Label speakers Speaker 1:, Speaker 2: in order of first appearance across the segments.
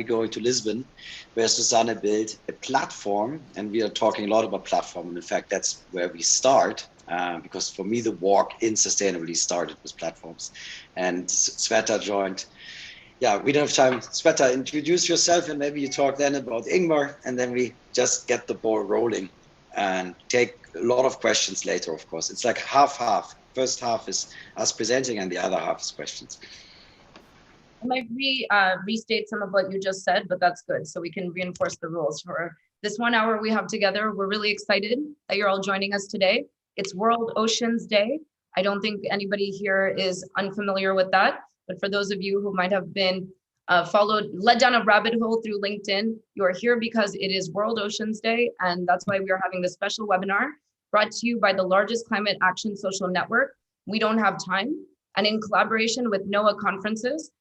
Speaker 1: going to Lisbon, where Susanne built a platform, and we are talking a lot about platform. And in fact, that's where we start, because for me, the walk in sustainability started with platforms. And Sveta joined. Yeah, we don't have time. Sveta, introduce yourself, and maybe you talk then about Ingmar, and then we just get the ball rolling and take a lot of questions later, of course. It's like half-half. First half is us presenting, and the other half is questions.
Speaker 2: I might restate some of what you just said, but that's good. So we can reinforce the rules for this 1 hour we have together. We're really excited that you're all joining us today. It's World Oceans Day. I don't think anybody here is unfamiliar with that. But for those of you who might have been led down a rabbit hole through LinkedIn, you are here because it is World Oceans Day. And that's why we are having this special webinar brought to you by the largest climate action social network, We Don't Have Time, and in collaboration with NOAA Conferences,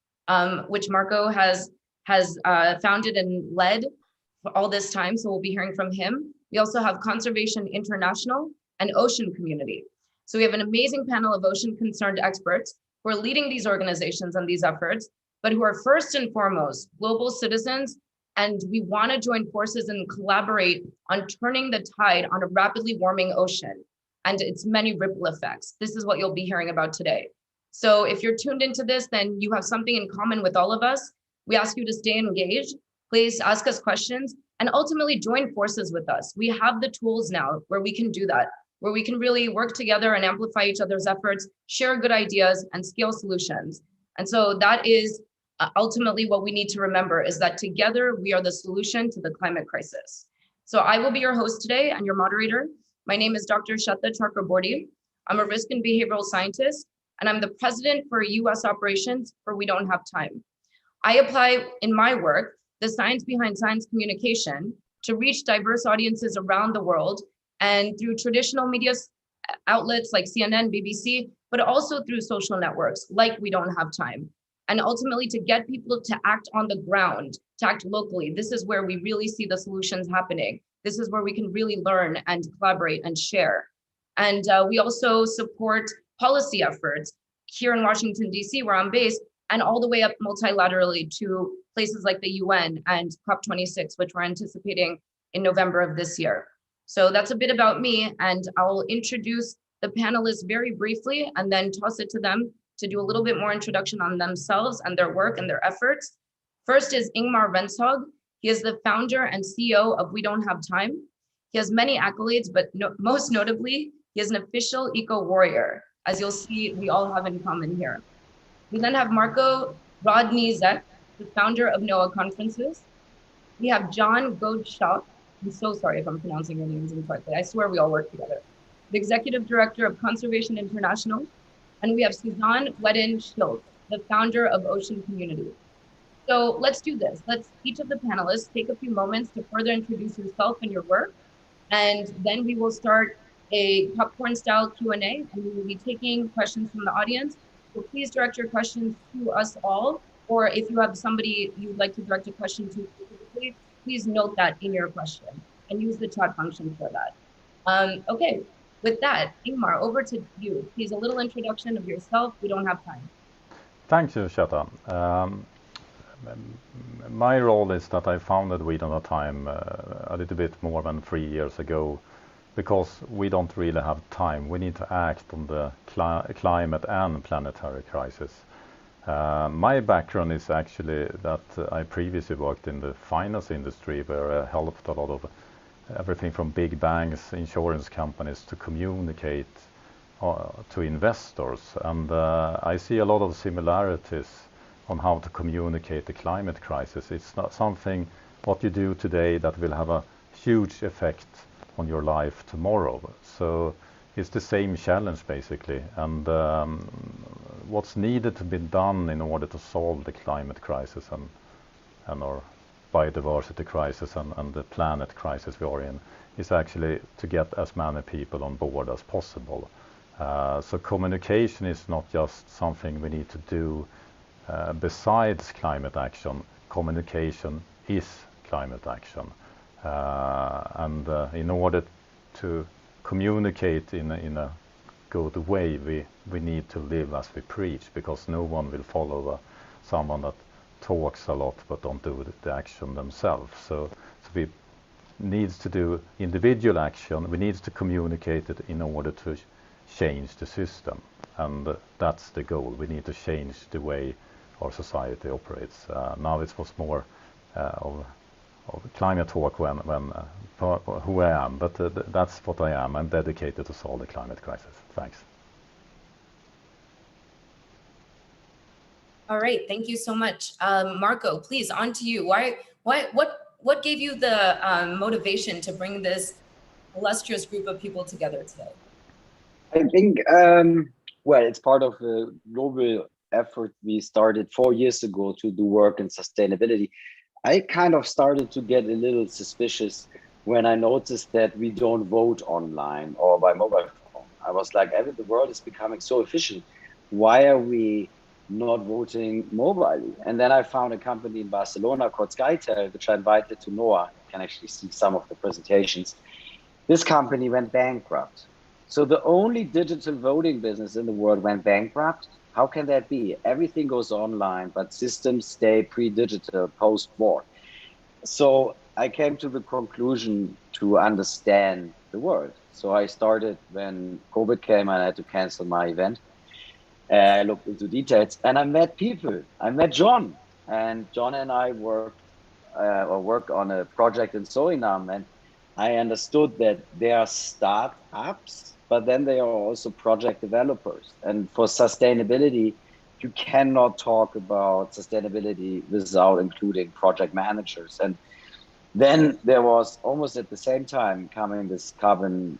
Speaker 2: which Marco has founded and led for all this time. So we'll be hearing from him. We also have Conservation International and Ocean Community. So we have an amazing panel of ocean concerned experts who are leading these organizations and these efforts, but who are first and foremost global citizens. And we want to join forces and collaborate on turning the tide on a rapidly warming ocean and its many ripple effects. This is what you'll be hearing about today. So if you're tuned into this, then you have something in common with all of us. We ask you to stay engaged. Please ask us questions and ultimately join forces with us. We have the tools now where we can do that, where we can really work together and amplify each other's efforts, share good ideas and scale solutions. And so that is ultimately what we need to remember, is that together we are the solution to the climate crisis. So I will be your host today and your moderator. My name is Dr. Shata Chakraborty. I'm a risk and behavioral scientist, and I'm the president for US operations for We Don't Have Time. I apply in my work the science behind science communication to reach diverse audiences around the world, and through traditional media outlets like CNN, BBC, but also through social networks like We Don't Have Time. And ultimately to get people to act on the ground, to act locally. This is where we really see the solutions happening. This is where we can really learn and collaborate and share. And we also support policy efforts here in Washington, DC, where I'm based, and all the way up multilaterally to places like the UN and COP26, which we're anticipating in November of this year. So that's a bit about me, and I'll introduce the panelists very briefly and then toss it to them to do a little bit more introduction on themselves and their work and their efforts. First is Ingmar Renshag. He is the founder and CEO of We Don't Have Time. He has many accolades, but most notably, he is an official eco-warrior. As you'll see, we all have in common here. We then have Marco Rodnizek, the founder of NOAA Conferences. We have John Goldschalk. I'm so sorry if I'm pronouncing your names incorrectly. I swear we all work together. The executive director of Conservation International. And we have Suzanne Wedden-Schultz, the founder of Ocean Community. So let's do this. Let's each of the panelists take a few moments to further introduce yourself and your work. And then we will start a popcorn style Q&A, and we will be taking questions from the audience. So please direct your questions to us all, or if you have somebody you'd like to direct a question to specifically, please note that in your question and use the chat function for that. Okay, with that, Ingmar, over to you. Please, a little introduction of yourself. We don't have time.
Speaker 3: Thank you, Shata. My role is that I founded We Don't Have Time a little bit more than 3 years ago, because we don't really have time. We need to act on the climate and planetary crisis. My background is actually that I previously worked in the finance industry, where I helped a lot of everything from big banks, insurance companies to communicate to investors. And I see a lot of similarities on how to communicate the climate crisis. It's not something what you do today that will have a huge effect on your life tomorrow. So it's the same challenge basically. And what's needed to be done in order to solve the climate crisis and our biodiversity crisis and the planet crisis we are in is actually to get as many people on board as possible. So communication is not just something we need to do besides climate action. Communication is climate action. And in order to communicate in a good way, we need to live as we preach, because no one will follow someone that talks a lot but don't do the action themselves. So we needs to do individual action. We need to communicate it in order to change the system, and that's the goal. We need to change the way our society operates. Now it was more of climate talk when who I am, but that's what I am. I'm dedicated to solve the climate crisis. Thanks.
Speaker 2: All right, thank you so much. Marco, please, on to you. What gave you the motivation to bring this illustrious group of people together today?
Speaker 1: I think, well, it's part of a global effort we started 4 years ago to do work in sustainability. I kind of started to get a little suspicious when I noticed that we don't vote online or by mobile phone. I was like, the world is becoming so efficient. Why are we not voting mobilely? And then I found a company in Barcelona called Skytel, which I invited to Noah. You can actually see some of the presentations. This company went bankrupt. So the only digital voting business in the world went bankrupt. How can that be? Everything goes online, but systems stay pre-digital post-war. So I came to the conclusion to understand the world. So I started when COVID came and I had to cancel my event. I looked into details and I met people. I met John, and John and I work on a project in Suriname, and I understood that they are startups, but then they are also project developers. And for sustainability, you cannot talk about sustainability without including project managers. And then there was almost at the same time coming this carbon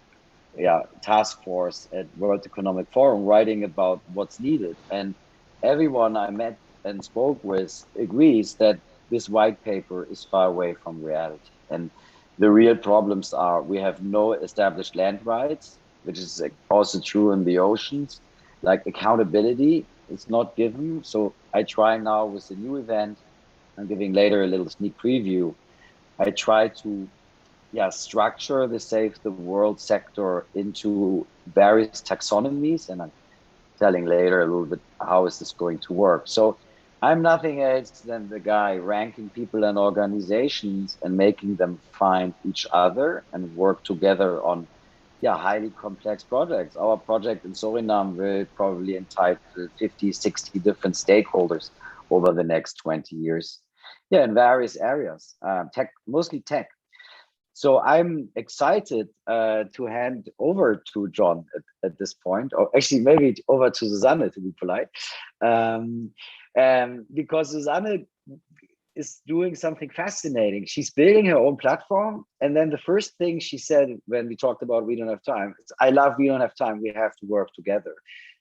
Speaker 1: task force at World Economic Forum writing about what's needed. And everyone I met and spoke with agrees that this white paper is far away from reality. And the real problems are we have no established land rights, which is also true in the oceans. Like accountability is not given. So I try now with the new event, I'm giving later a little sneak preview. I try to structure the Save the World sector into various taxonomies, and I'm telling later a little bit how is this going to work. So I'm nothing else than the guy ranking people and organizations and making them find each other and work together on highly complex projects. Our project in Suriname will probably entitle 50, 60 different stakeholders over the next 20 years. In various areas, tech, mostly tech. So I'm excited to hand over to John at this point, or actually maybe over to Susanne to be polite, because Susanne is doing something fascinating. She's building her own platform. And then the first thing she said when we talked about We Don't Have Time, I love We Don't Have Time, we have to work together.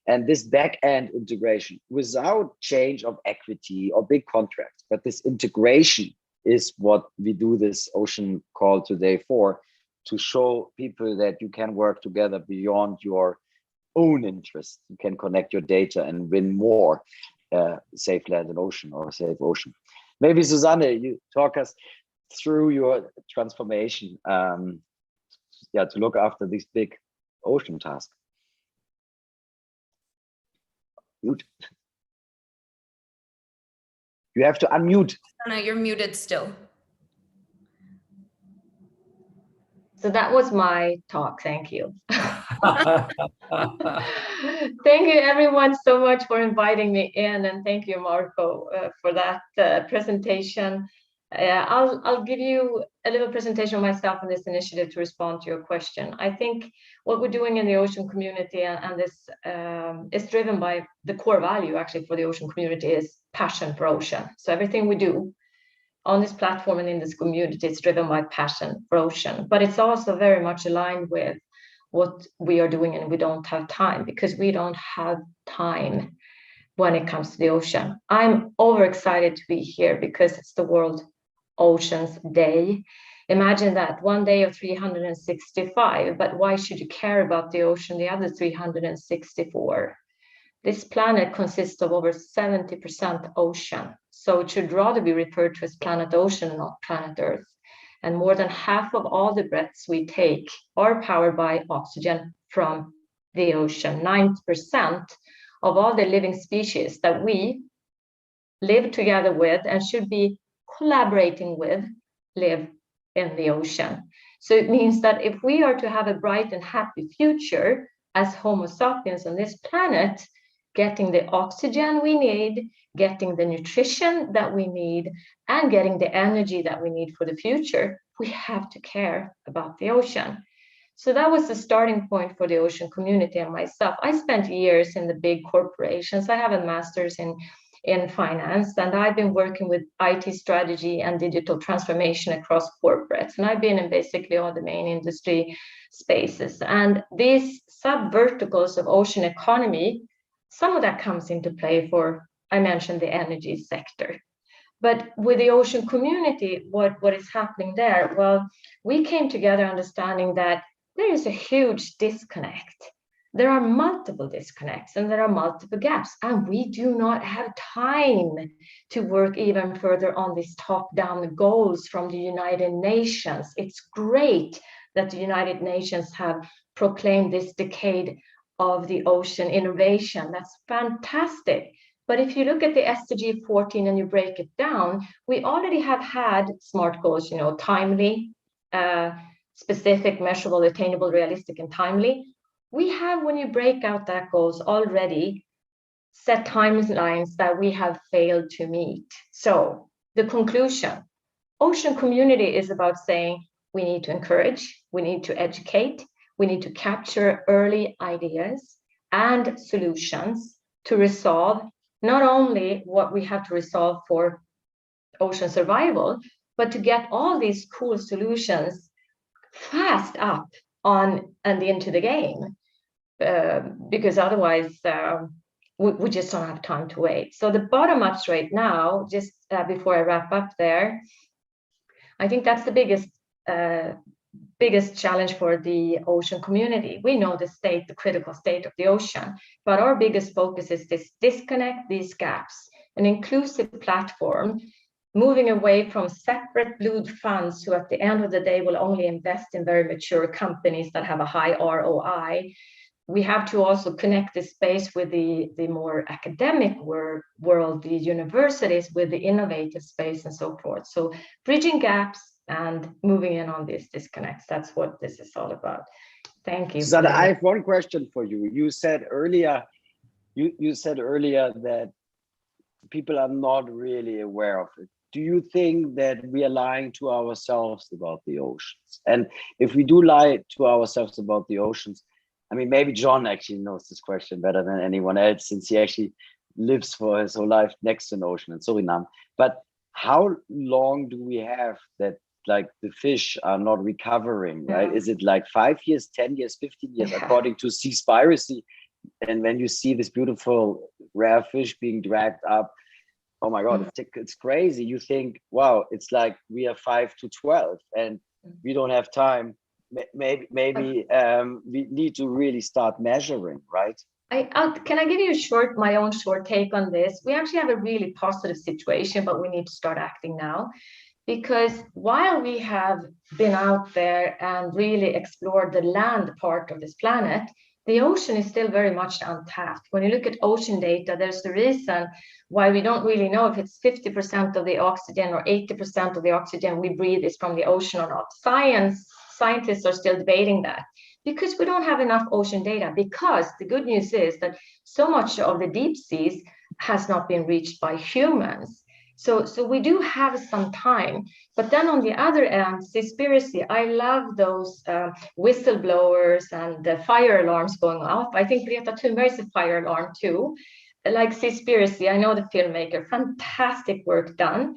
Speaker 1: And this back-end integration without change of equity or big contracts, but this integration is what we do this ocean call today for, to show people that you can work together beyond your own interests. You can connect your data and win more. Safe land and ocean, or safe ocean. Maybe Susanne, you talk us through your transformation to look after this big ocean task. Mute. You have to unmute.
Speaker 2: Susanne, you're muted still.
Speaker 4: So that was my talk. Thank you. Thank you everyone so much for inviting me in, and thank you, Marco, for that presentation. I'll give you a little presentation of myself and this initiative to respond to your question. I think what we're doing in the ocean community and this is driven by the core value actually for the ocean community is passion for ocean. So everything we do on this platform and in this community is driven by passion for ocean, but it's also very much aligned with what we are doing, and we don't have time because we don't have time when it comes to the ocean. I'm overexcited to be here because it's the World Oceans Day. Imagine that, one day of 365, but why should you care about the ocean the other 364? This planet consists of over 70% ocean, so it should rather be referred to as planet ocean, not planet Earth. And more than half of all the breaths we take are powered by oxygen from the ocean. 90% of all the living species that we live together with, and should be collaborating with, live in the ocean. So it means that if we are to have a bright and happy future as Homo sapiens on this planet, getting the oxygen we need, getting the nutrition that we need, and getting the energy that we need for the future, we have to care about the ocean. So that was the starting point for the ocean community and myself. I spent years in the big corporations. I have a master's in finance, and I've been working with IT strategy and digital transformation across corporates. And I've been in basically all the main industry spaces. And these sub-verticals of ocean economy, some of that comes into play for, I mentioned the energy sector. But with the ocean community, what is happening there? Well, we came together understanding that there is a huge disconnect. There are multiple disconnects and there are multiple gaps, and we do not have time to work even further on these top-down goals from the United Nations. It's great that the United Nations have proclaimed this decade of the ocean innovation. That's fantastic. But if you look at the SDG 14 and you break it down, we already have had SMART goals, timely, specific, measurable, attainable, realistic, and timely. We have, when you break out that goals, already set timelines that we have failed to meet. So the conclusion, ocean community is about saying we need to encourage, we need to educate, we need to capture early ideas and solutions to resolve not only what we have to resolve for ocean survival, but to get all these cool solutions fast up on and into the game, because otherwise we just don't have time to wait. So the bottom ups right now, just before I wrap up there, I think that's the biggest challenge for the ocean community. We know the critical state of the ocean, but our biggest focus is this disconnect these gaps, an inclusive platform, moving away from separate blue funds who at the end of the day will only invest in very mature companies that have a high ROI. We have to also connect this space with the more academic world, the universities, with the innovative space and so forth. So bridging gaps and moving in on these disconnects. That's what this is all about. Thank you.
Speaker 1: Susanne, I have one question for you. You said earlier that people are not really aware of it. Do you think that we are lying to ourselves about the oceans? And if we do lie to ourselves about the oceans, I mean, maybe John actually knows this question better than anyone else, since he actually lives for his whole life next to an ocean in Suriname. But how long do we have that, like, the fish are not recovering, right? Is it like 5 years, 10 years, 15 years, according to Seaspiracy? And when you see this beautiful rare fish being dragged up, oh my God, it's crazy. You think, wow, it's like we are 5 to 12 and we don't have time. Maybe we need to really start measuring, right?
Speaker 4: Can I give you my own short take on this? We actually have a really positive situation, but we need to start acting now. Because while we have been out there and really explored the land part of this planet, the ocean is still very much untapped. When you look at ocean data, there's the reason why we don't really know if it's 50% of the oxygen or 80% of the oxygen we breathe is from the ocean or not. Scientists are still debating that because we don't have enough ocean data, because the good news is that so much of the deep seas has not been reached by humans. So we do have some time. But then on the other end, Seaspiracy, I love those whistleblowers and the fire alarms going off. I think Greta Thunberg is a fire alarm too. Like Seaspiracy, I know the filmmaker, fantastic work done,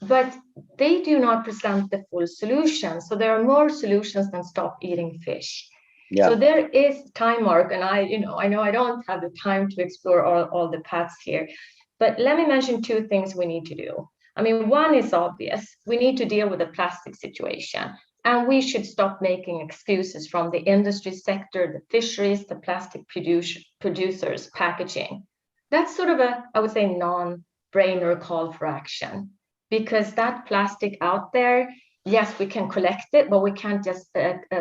Speaker 4: but they do not present the full solution. So there are more solutions than stop eating fish. Yeah. So there is time mark, and I know I don't have the time to explore all the paths here. But let me mention two things we need to do. I mean, one is obvious. We need to deal with the plastic situation. And we should stop making excuses from the industry sector, the fisheries, the plastic producers, packaging. That's sort of I would say, non-brainer call for action. Because that plastic out there, yes, we can collect it, but we can't just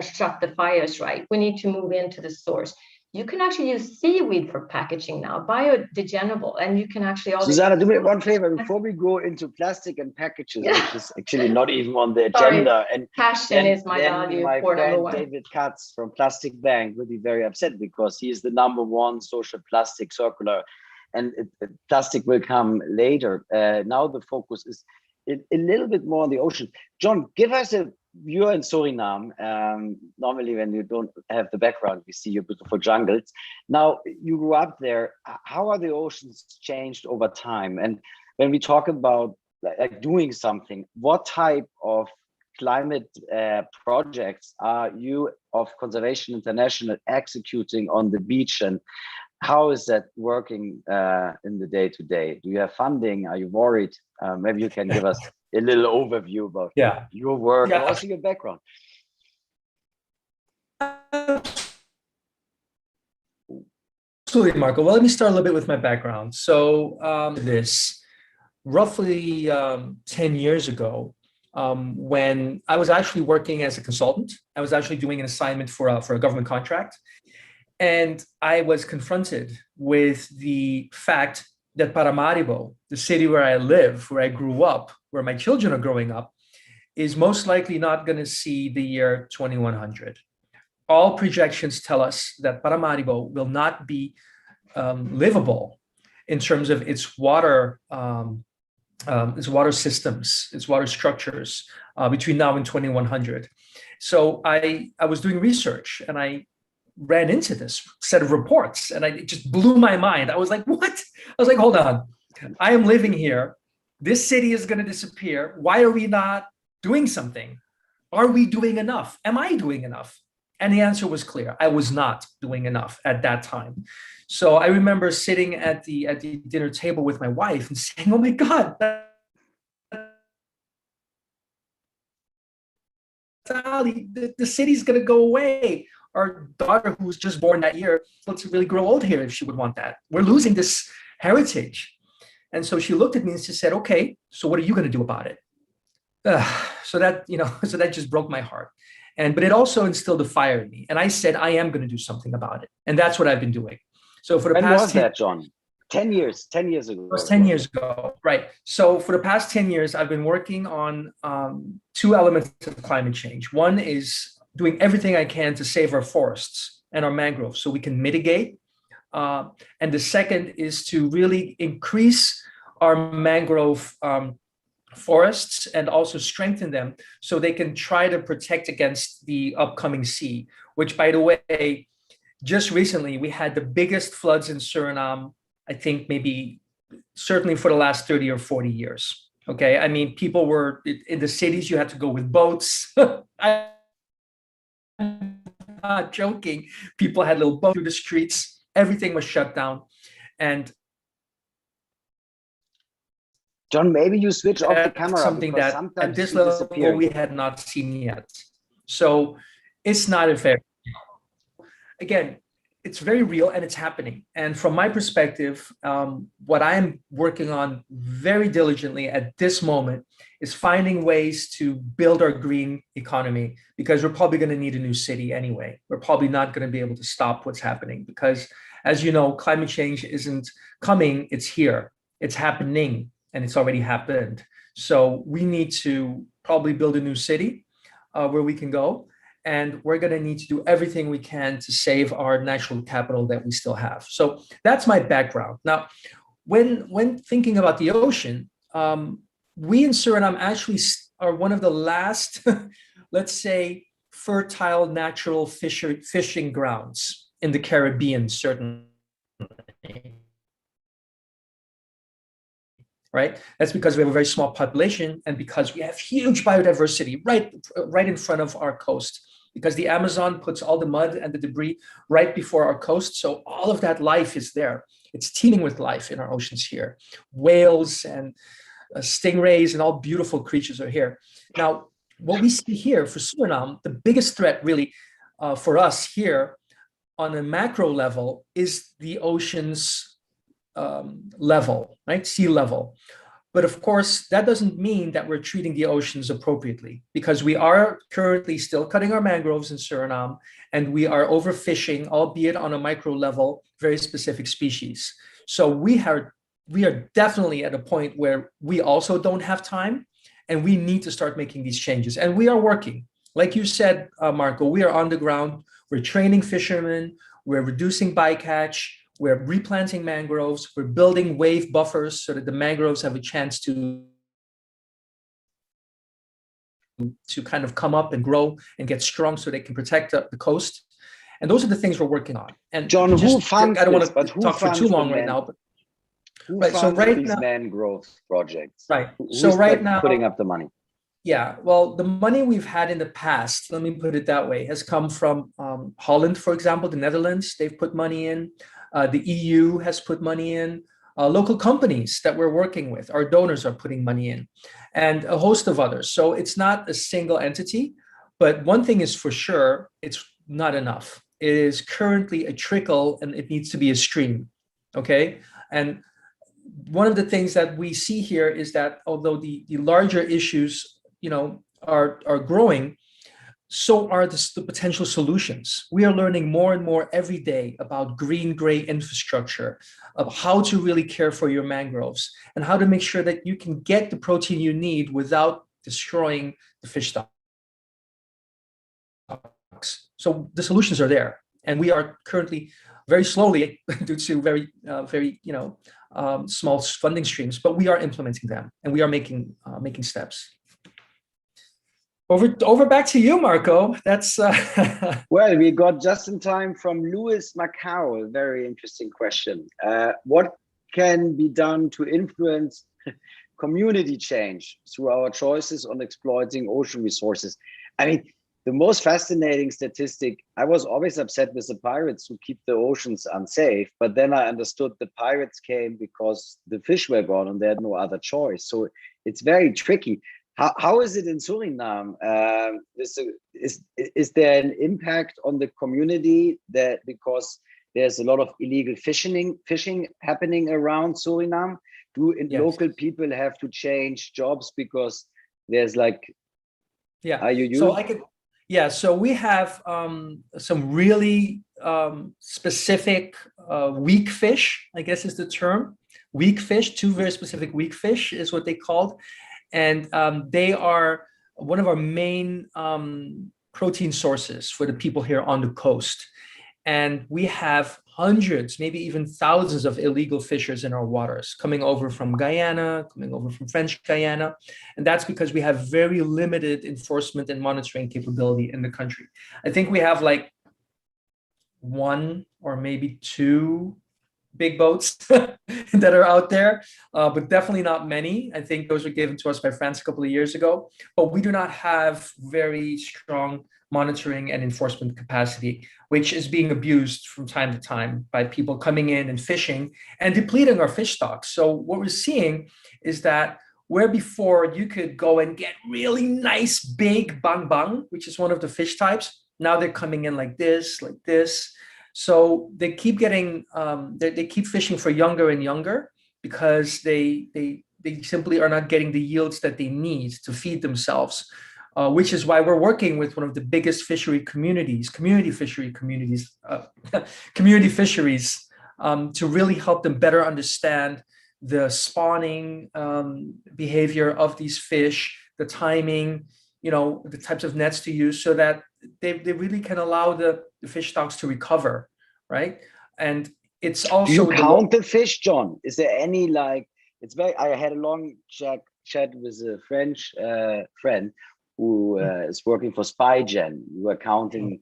Speaker 4: shut the fires, right? We need to move into the source. you can actually use seaweed for packaging now, biodegradable, and you can actually also.
Speaker 1: Susanna, do me one favor before we go into plastic and packages, which is actually not even on the agenda. And
Speaker 4: passion is my value.
Speaker 1: My
Speaker 4: for
Speaker 1: friend
Speaker 4: number one.
Speaker 1: David Katz from Plastic Bank will be very upset because he is the #1 social plastic circular, and plastic will come later. Now the focus is a little bit more on the ocean. John, give us you're in Suriname. Normally when you don't have the background, we see your beautiful jungles. Now you grew up there. How are the oceans changed over time? And when we talk about like doing something, what type of climate projects are you of Conservation International executing on the beach, and how is that working in the day-to-day? Do you have funding? Are you worried? Maybe you can give us a little overview about your work and also your background.
Speaker 5: Absolutely, Marco. Well, let me start a little bit with my background. So this roughly 10 years ago, when I was actually working as a consultant, I was actually doing an assignment for a government contract. And I was confronted with the fact that Paramaribo, the city where I live, where I grew up, where my children are growing up, is most likely not going to see the year 2100. All projections tell us that Paramaribo will not be livable in terms of its water systems, its water structures between now and 2100. So I was doing research and I ran into this set of reports and it just blew my mind. I was like, what? I was like, hold on. I am living here. This city is going to disappear. Why are we not doing something? Are we doing enough? Am I doing enough? And the answer was clear. I was not doing enough at that time. So I remember sitting at the dinner table with my wife and saying, oh my God, the city's going to go away. Our daughter, who was just born that year, looks really grow old here if she would want that. We're losing this heritage. And so she looked at me and she said, okay, so what are you going to do about it? So that just broke my heart. But it also instilled a fire in me. And I said, I am going to do something about it. And that's what I've been doing. So for the past— When
Speaker 1: was that, John? 10 years ago.
Speaker 5: It was 10 years ago, right. So for the past 10 years, I've been working on two elements of climate change. One is doing everything I can to save our forests and our mangroves so we can mitigate. And the second is to really increase our mangrove forests and also strengthen them so they can try to protect against the upcoming sea, which, by the way, just recently we had the biggest floods in Suriname, I think maybe certainly for the last 30 or 40 years. Okay, I mean, people were in the cities, you had to go with boats. I'm not joking. People had little boats through the streets. Everything was shut down. And
Speaker 1: John, maybe you switch off the camera.
Speaker 5: Something that at this level we had not seen yet. So it's not fair. Again, it's very real and it's happening. And from my perspective, what I'm working on very diligently at this moment is finding ways to build our green economy, because we're probably going to need a new city anyway. We're probably not going to be able to stop what's happening because, as you know, climate change isn't coming, it's here, it's happening, and it's already happened. So we need to probably build a new city where we can go. And we're going to need to do everything we can to save our natural capital that we still have. So that's my background. Now, when thinking about the ocean, we in Suriname actually are one of the last, let's say, fertile natural fishing grounds in the Caribbean, certainly. Right? That's because we have a very small population and because we have huge biodiversity right in front of our coast, because the Amazon puts all the mud and the debris right before our coast. So all of that life is there. It's teeming with life in our oceans here. Whales and stingrays and all beautiful creatures are here. Now, what we see here for Suriname, the biggest threat really for us here on a macro level is the ocean's level, right? Sea level. But of course, that doesn't mean that we're treating the oceans appropriately, because we are currently still cutting our mangroves in Suriname, and we are overfishing, albeit on a micro level, very specific species. So we are definitely at a point where we also don't have time, and we need to start making these changes. And we are working. Like you said, Marco, we are on the ground. We're training fishermen. We're reducing bycatch. We're replanting mangroves. We're building wave buffers so that the mangroves have a chance to kind of come up and grow and get strong so they can protect the coast. And those are the things we're working on. And
Speaker 1: John, who funds
Speaker 5: I don't
Speaker 1: this,
Speaker 5: want to talk for too long right now. But
Speaker 1: who
Speaker 5: right,
Speaker 1: funds
Speaker 5: so right
Speaker 1: these
Speaker 5: now,
Speaker 1: mangrove projects?
Speaker 5: Right.
Speaker 1: Who's
Speaker 5: So right now,
Speaker 1: putting up the money?
Speaker 5: Yeah, well, the money we've had in the past, let me put it that way, has come from Holland, for example, the Netherlands. They've put money in. The EU has put money in. Local companies that we're working with, our donors are putting money in, and a host of others. So it's not a single entity, but one thing is for sure, it's not enough. It is currently a trickle, and it needs to be a stream, okay? And one of the things that we see here is that although the larger issues are growing, so are the potential solutions. We are learning more and more every day about green-gray infrastructure, of how to really care for your mangroves, and how to make sure that you can get the protein you need without destroying the fish stocks. So the solutions are there, and we are currently very slowly, due to very small funding streams, but we are implementing them, and we are making steps. Over back to you, Marco. That's
Speaker 1: Well, we got just in time from Louis Macau, a very interesting question. What can be done to influence community change through our choices on exploiting ocean resources? I mean, the most fascinating statistic, I was always upset with the pirates who keep the oceans unsafe, but then I understood the pirates came because the fish were gone and they had no other choice. So it's very tricky. How is it in Suriname? Is there an impact on the community that because there's a lot of illegal fishing happening around Suriname?
Speaker 5: Yes.
Speaker 1: Local people have to change jobs because there's like,
Speaker 5: yeah.
Speaker 1: Are you?
Speaker 5: So I could, yeah. So we have some really specific weak fish, I guess is the term. Weak fish, two very specific weak fish is what they called. And they are one of our main protein sources for the people here on the coast. And we have hundreds, maybe even thousands of illegal fishers in our waters coming over from Guyana, coming over from French Guyana. And that's because we have very limited enforcement and monitoring capability in the country. I think we have like one or maybe two big boats that are out there, but definitely not many. I think those were given to us by France a couple of years ago, but we do not have very strong monitoring and enforcement capacity, which is being abused from time to time by people coming in and fishing and depleting our fish stocks. So what we're seeing is that where before you could go and get really nice big bang bang, which is one of the fish types, now they're coming in like this, like this. So they keep getting, they keep fishing for younger and younger because they simply are not getting the yields that they need to feed themselves, which is why we're working with one of the biggest fishery communities, community fisheries, to really help them better understand the spawning behavior of these fish, the timing, the types of nets to use, so that they really can allow the fish stocks to recover, right? And it's also—
Speaker 1: Do you count the fish, John? Is there any I had a long chat with a French friend who is working for SpyGen. We were counting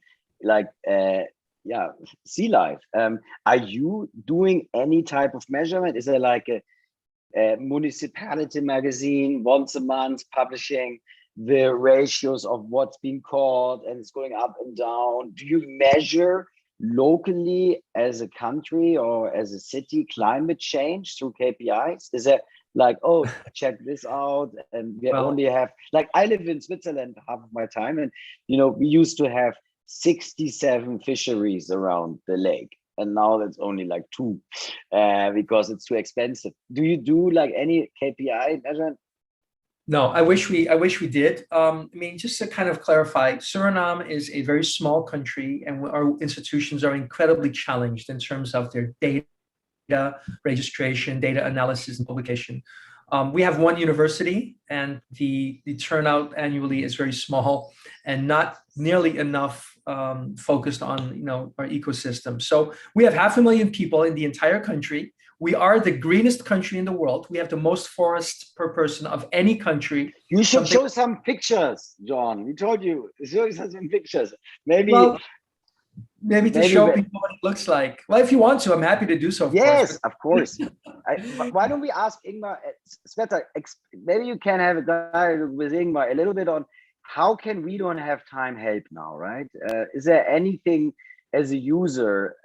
Speaker 1: sea life. Are you doing any type of measurement? Is there like a municipality magazine once a month publishing the ratios of what's being caught and it's going up and down? Do you measure locally as a country or as a city climate change through KPIs? Is there like, oh, check this out, and we only have, like, I live in Switzerland half of my time, and we used to have 67 fisheries around the lake, and now that's only like 2 because it's too expensive. Do you do like any KPI measure?
Speaker 5: No, I wish we did. I mean, just to kind of clarify, Suriname is a very small country, and our institutions are incredibly challenged in terms of their data registration, data analysis, and publication. We have one university, and the turnout annually is very small and not nearly enough focused on our ecosystem. So we have 500,000 people in the entire country. We are the greenest country in the world. We have the most forest per person of any country.
Speaker 1: You should show some pictures, John. We told you, show some pictures. Maybe
Speaker 5: to show people what it looks like. Well, if you want to, I'm happy to do so.
Speaker 1: Of course. Why don't we ask Ingmar, Sveta, maybe you can have a dialogue with Ingmar a little bit on how can we don't have time help now, right? Is there anything as a user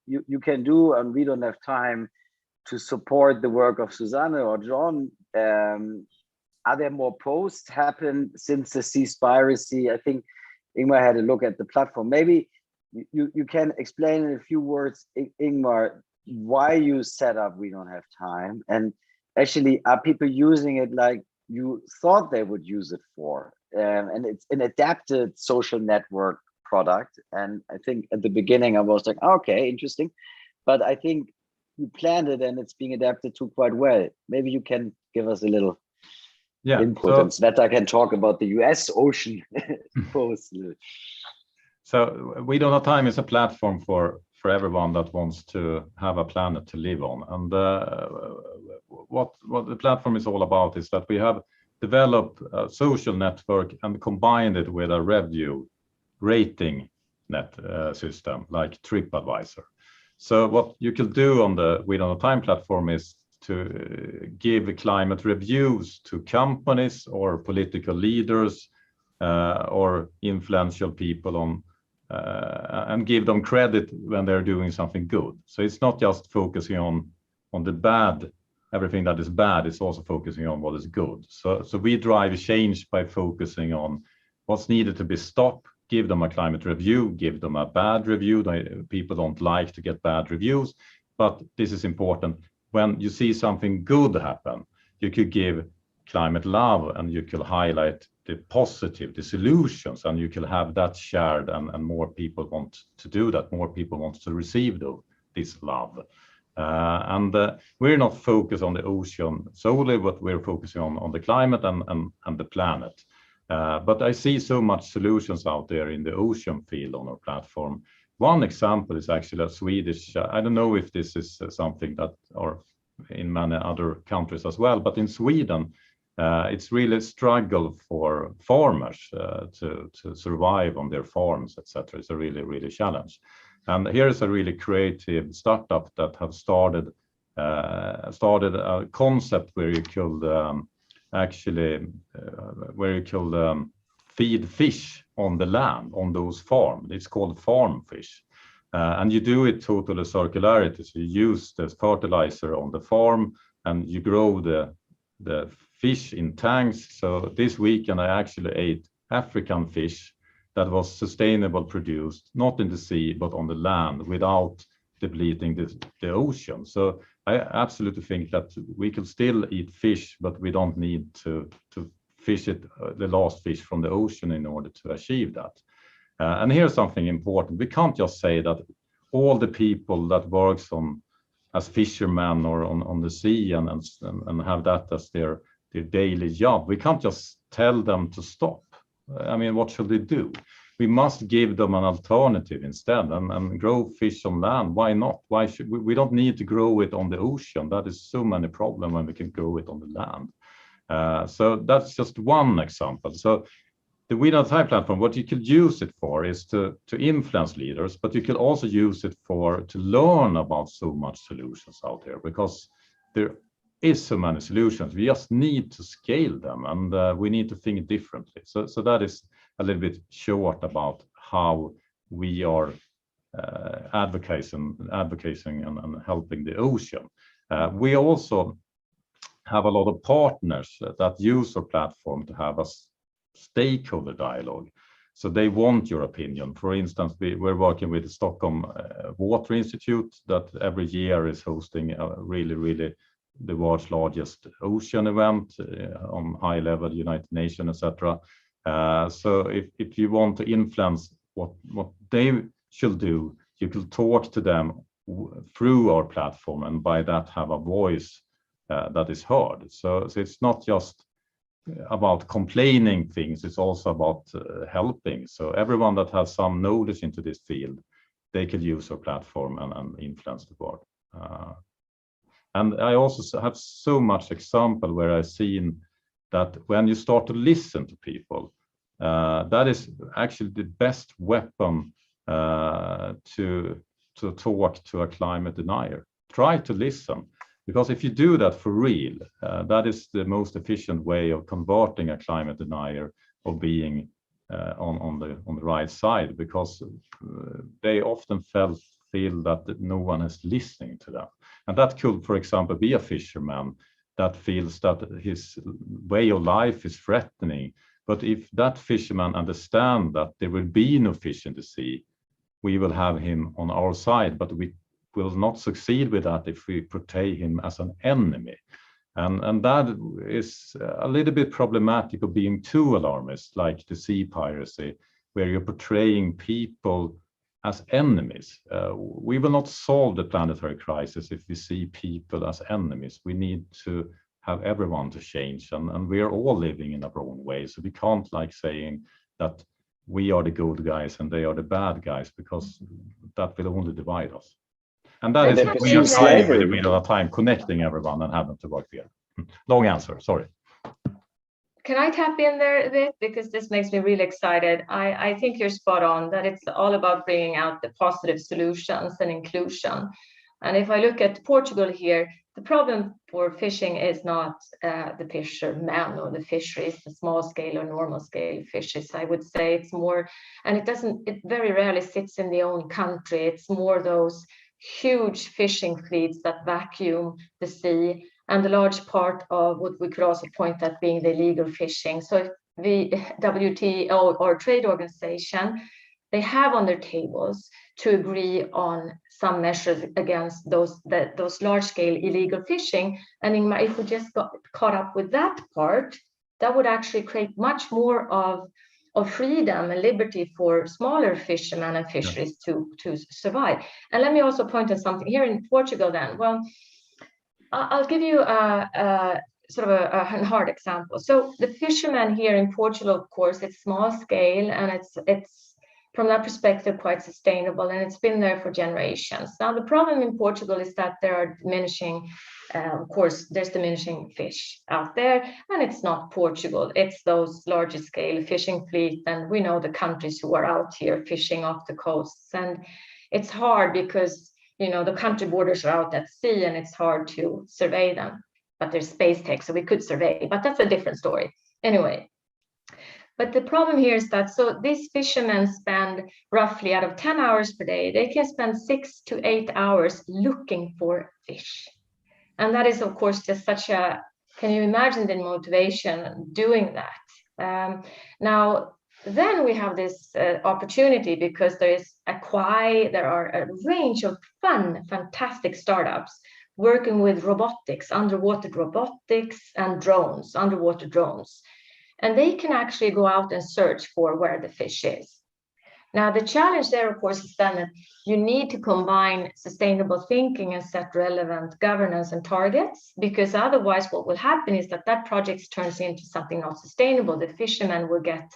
Speaker 1: you can do and we don't have time to support the work of Susanne or John? Are there more posts happened since the Seaspiracy? I think Ingmar had a look at the platform. Maybe you can explain in a few words, Ingmar, why you set up We Don't Have Time, and actually are people using it like you thought they would use it for? And it's an adapted social network product. And I think at the beginning I was like, okay, interesting. But I think you planned it and it's being adapted to quite well. Maybe you can give us a little input, and Sveta can talk about the US Ocean post.
Speaker 3: So We Don't Have Time is a platform for everyone that wants to have a planet to live on. And what the platform is all about is that we have developed a social network and combined it with a review rating system like TripAdvisor. So what you can do on the We Don't Have Time platform is to give climate reviews to companies or political leaders or influential people on and give them credit when they're doing something good. So it's not just focusing on the bad, everything that is bad, it's also focusing on what is good. So we drive change by focusing on what's needed to be stopped, give them a climate review, give them a bad review. People don't like to get bad reviews, but this is important. When you see something good happen, you could give climate love and you could highlight the positive, the solutions, and you can have that shared, and more people want to do that. More people want to receive this love. We're not focused on the ocean solely, but we're focusing on the climate and the planet. But I see so much solutions out there in the ocean field on our platform. One example is actually a Swedish, I don't know if this is something that, or in many other countries as well, but in Sweden, it's really a struggle for farmers to survive on their farms, etc. It's a really challenge. And here is a really creative startup that have started a concept where you could feed fish on the land on those farms. It's called farm fish. And you do it totally circularity. So you use the fertilizer on the farm and you grow the fish in tanks. So this weekend I actually ate African fish that was sustainable produced, not in the sea, but on the land without depleting the ocean. So I absolutely think that we can still eat fish, but we don't need to fish it, the last fish from the ocean in order to achieve that. And here's something important. We can't just say that all the people that works as fishermen or on the sea and have that as their daily job. We can't just tell them to stop. I mean, what should they do? We must give them an alternative instead and grow fish on land. Why not? Why should we don't need to grow it on the ocean? That is so many problems when we can grow it on the land. So that's just one example. So the We Don't Have Time platform, what you could use it for is to influence leaders, but you could also use it to learn about so much solutions out there, because there is so many solutions. We just need to scale them, and we need to think differently. So that is a little bit short about how we are advocating and helping the ocean. We also have a lot of partners that use our platform to have a stakeholder dialogue. So they want your opinion. For instance, we're working with the Stockholm Water Institute that every year is hosting a really the world's largest ocean event on high level, United Nations, etc. So if you want to influence what they should do, you can talk to them through our platform, and by that have a voice that is heard. So it's not just about complaining things, it's also about helping. So everyone that has some knowledge into this field, they could use our platform and influence the board. And I also have so much example where I've seen that when you start to listen to people, that is actually the best weapon to talk to a climate denier. Try to listen. Because if you do that for real, that is the most efficient way of converting a climate denier of being on the right side, because they often feel that no one is listening to them. And that could, for example, be a fisherman that feels that his way of life is threatening. But if that fisherman understands that there will be no fish in the sea, we will have him on our side, but we will not succeed with that if we portray him as an enemy. And that is a little bit problematic of being too alarmist, like the sea piracy, where you're portraying people as enemies. We will not solve the planetary crisis if we see people as enemies. We need to have everyone to change, and we are all living in a wrong way. So we can't like saying that we are the good guys and they are the bad guys, because that will only divide us. And that is what we are trying with the Wheel of Time, connecting everyone and having to work together. Long answer, sorry.
Speaker 4: Can I tap in there a bit? Because this makes me really excited. I think you're spot on, that it's all about bringing out the positive solutions and inclusion. And if I look at Portugal here, the problem for fishing is not the fishermen or the fisheries, the small scale or normal scale fishes. I would say it's more, and it very rarely sits in the own country. It's more those huge fishing fleets that vacuum the sea, and the large part of what we could also point at being the illegal fishing. So the WTO or trade organization, they have on their tables to agree on some measures against those large-scale illegal fishing. And if we just got caught up with that part, that would actually create much more of freedom and liberty for smaller fishermen and fisheries to survive. And let me also point at something here in Portugal then. Well, I'll give you a sort of a hard example. So the fishermen here in Portugal, of course, it's small scale, and it's from that perspective quite sustainable, and it's been there for generations. Now the problem in Portugal is that there are diminishing, of course, there's diminishing fish out there, and it's not Portugal, it's those larger scale fishing fleet, and we know the countries who are out here fishing off the coasts, and it's hard because the country borders are out at sea, and it's hard to survey them. But there's space tech, so we could survey, but that's a different story. Anyway, but the problem here is that, so these fishermen spend roughly, out of 10 hours per day, they can spend 6 to 8 hours looking for fish. And that is, of course, just such a, can you imagine the motivation doing that? Now, then we have this opportunity, because there is there are a range of fantastic startups working with robotics, underwater robotics and drones, underwater drones. And they can actually go out and search for where the fish is. Now, the challenge there, of course, is then that you need to combine sustainable thinking and set relevant governance and targets, because otherwise what will happen is that project turns into something not sustainable. The fishermen will get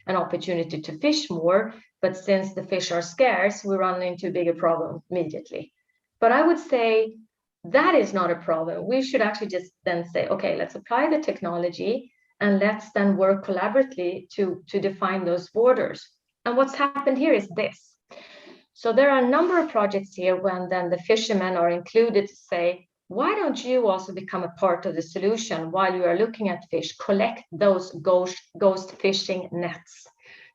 Speaker 4: an opportunity to fish more, but since the fish are scarce, we run into a bigger problem immediately. But I would say that is not a problem. We should actually just then say, okay, let's apply the technology, and let's then work collaboratively to define those borders. And what's happened here is this. So there are a number of projects here when then the fishermen are included to say, why don't you also become a part of the solution while you are looking at fish? Collect those ghost fishing nets.